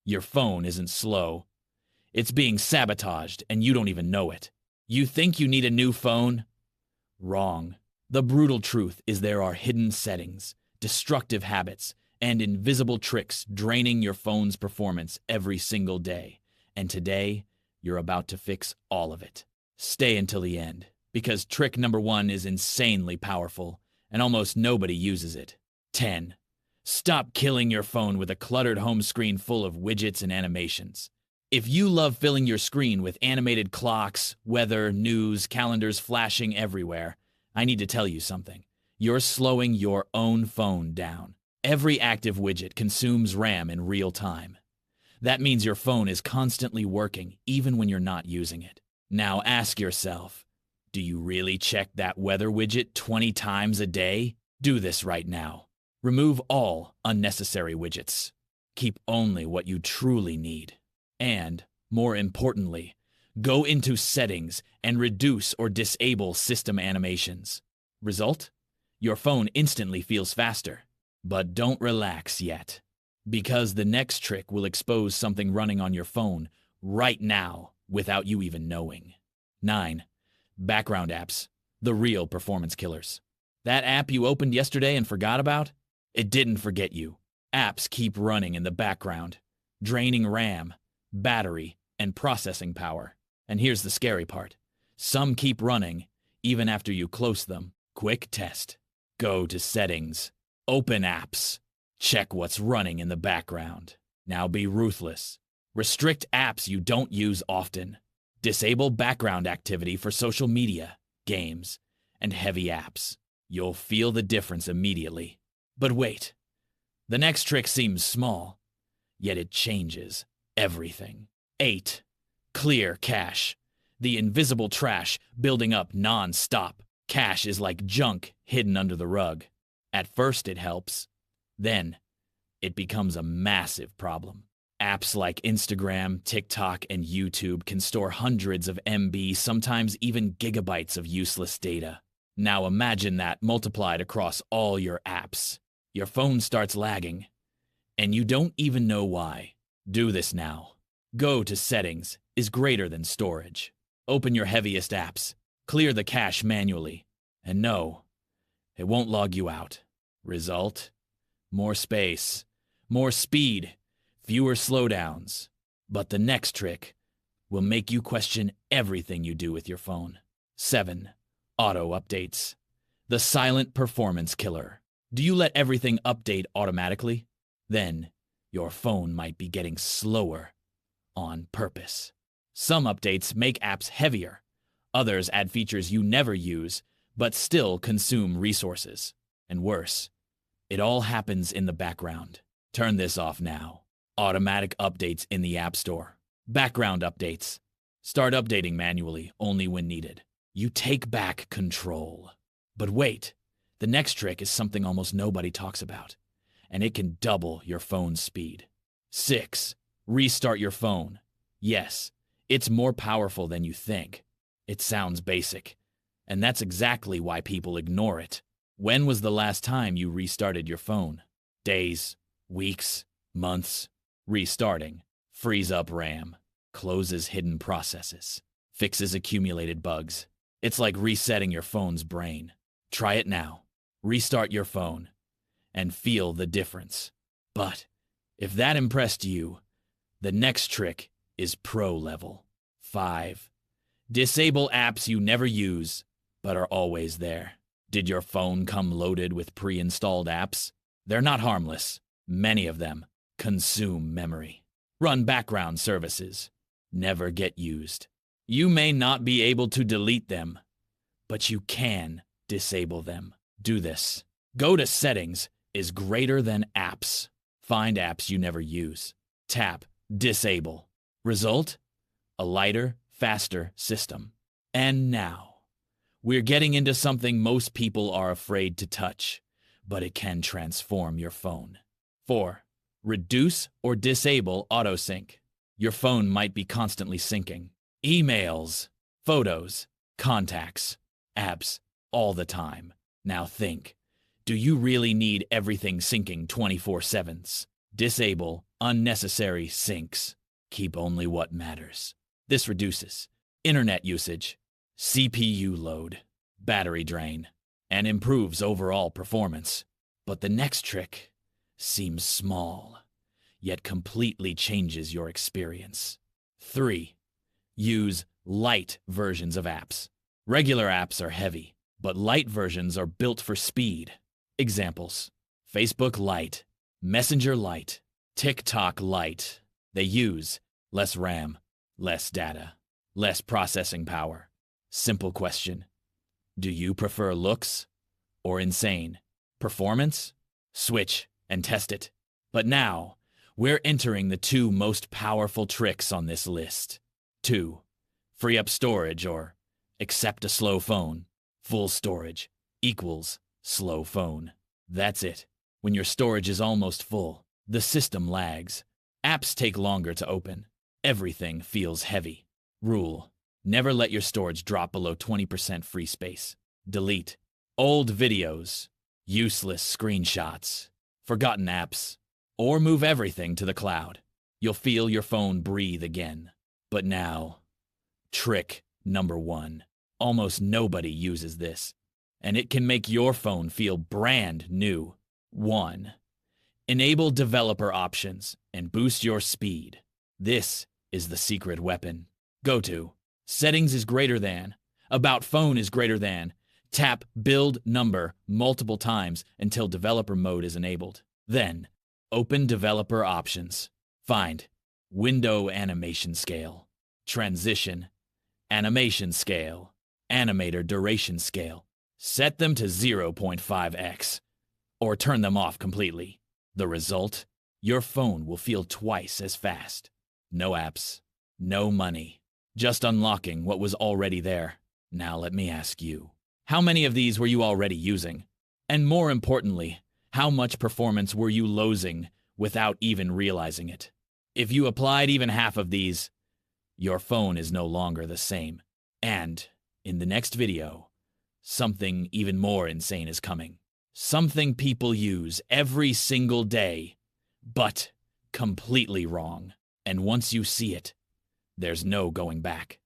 Your phone isn't slow. It's being sabotaged, and you don't even know it. You think you need a new phone? Wrong. The brutal truth is there are hidden settings, destructive habits, and invisible tricks draining your phone's performance every single day. And today, you're about to fix all of it. Stay until the end, because trick number 1 is insanely powerful, and almost nobody uses it. 10. Stop killing your phone with a cluttered home screen full of widgets and animations. If you love filling your screen with animated clocks, weather, news, calendars flashing everywhere, I need to tell you something. You're slowing your own phone down. Every active widget consumes RAM in real time. That means your phone is constantly working, even when you're not using it. Now ask yourself, do you really check that weather widget 20 times a day? Do this right now. Remove all unnecessary widgets. Keep only what you truly need. And, more importantly, go into settings and reduce or disable system animations. Result? Your phone instantly feels faster. But don't relax yet, because the next trick will expose something running on your phone right now without you even knowing. 9. Background apps, the real performance killers. That app you opened yesterday and forgot about? It didn't forget you. Apps keep running in the background, draining RAM, battery, and processing power. And here's the scary part. Some keep running even after you close them. Quick test. Go to Settings. Open Apps. Check what's running in the background. Now be ruthless. Restrict apps you don't use often. Disable background activity for social media, games, and heavy apps. You'll feel the difference immediately. But wait. The next trick seems small, yet it changes everything. 8. Clear cache. The invisible trash building up non-stop. Cache is like junk hidden under the rug. At first it helps. Then it becomes a massive problem. Apps like Instagram, TikTok, and YouTube can store hundreds of MB, sometimes even gigabytes of useless data. Now imagine that multiplied across all your apps. Your phone starts lagging, and you don't even know why. Do this now. Go to Settings is greater than storage. Open your heaviest apps. Clear the cache manually. And no, it won't log you out. Result? More space, more speed, fewer slowdowns. But the next trick will make you question everything you do with your phone. 7. Auto updates. The silent performance killer. Do you let everything update automatically? Then your phone might be getting slower on purpose. Some updates make apps heavier. Others add features you never use, but still consume resources. And worse, it all happens in the background. Turn this off now. Automatic updates in the App Store. Background updates. Start updating manually only when needed. You take back control. But wait, the next trick is something almost nobody talks about, and it can double your phone's speed. 6. Restart your phone. Yes, it's more powerful than you think. It sounds basic, and that's exactly why people ignore it. When was the last time you restarted your phone? Days, weeks, months. Restarting frees up RAM, closes hidden processes, fixes accumulated bugs. It's like resetting your phone's brain. Try it now. Restart your phone and feel the difference. But if that impressed you, the next trick is pro level. 5. Disable apps you never use but are always there. Did your phone come loaded with pre-installed apps? They're not harmless. Many of them consume memory. Run background services. Never get used. You may not be able to delete them, but you can disable them. Do this. Go to Settings is greater than Apps. Find apps you never use. Tap Disable. Result? A lighter, faster system. And now, we're getting into something most people are afraid to touch, but it can transform your phone. 4. Reduce or disable autosync. Your phone might be constantly syncing. Emails, photos, contacts, apps, all the time. Now think, do you really need everything syncing 24/7? Disable unnecessary syncs. Keep only what matters. This reduces internet usage, CPU load, battery drain, and improves overall performance. But the next trick seems small, yet completely changes your experience. 3. Use light versions of apps. Regular apps are heavy, but light versions are built for speed. Examples: Facebook Lite, Messenger Lite, TikTok Lite. They use less RAM, less data, less processing power. Simple question: do you prefer looks or insane performance? Switch and test it. But now, we're entering the 2 most powerful tricks on this list. 2. Free up storage or accept a slow phone. Full storage equals slow phone. That's it. When your storage is almost full, the system lags. Apps take longer to open. Everything feels heavy. Rule: never let your storage drop below 20% free space. Delete old videos, useless screenshots, forgotten apps, or move everything to the cloud. You'll feel your phone breathe again. But now, trick number 1. Almost nobody uses this, and it can make your phone feel brand new. 1. Enable developer options and boost your speed. This is the secret weapon. Go to Settings is greater than, About Phone is greater than, tap Build Number multiple times until developer mode is enabled. Then, open Developer Options. Find Window Animation Scale, Transition, Animation Scale, Animator Duration Scale. Set them to 0.5x, or turn them off completely. The result? Your phone will feel twice as fast. No apps, no money, just unlocking what was already there. Now let me ask you, how many of these were you already using? And more importantly, how much performance were you losing without even realizing it? If you applied even half of these, your phone is no longer the same. And in the next video, something even more insane is coming. Something people use every single day, but completely wrong. And once you see it, there's no going back.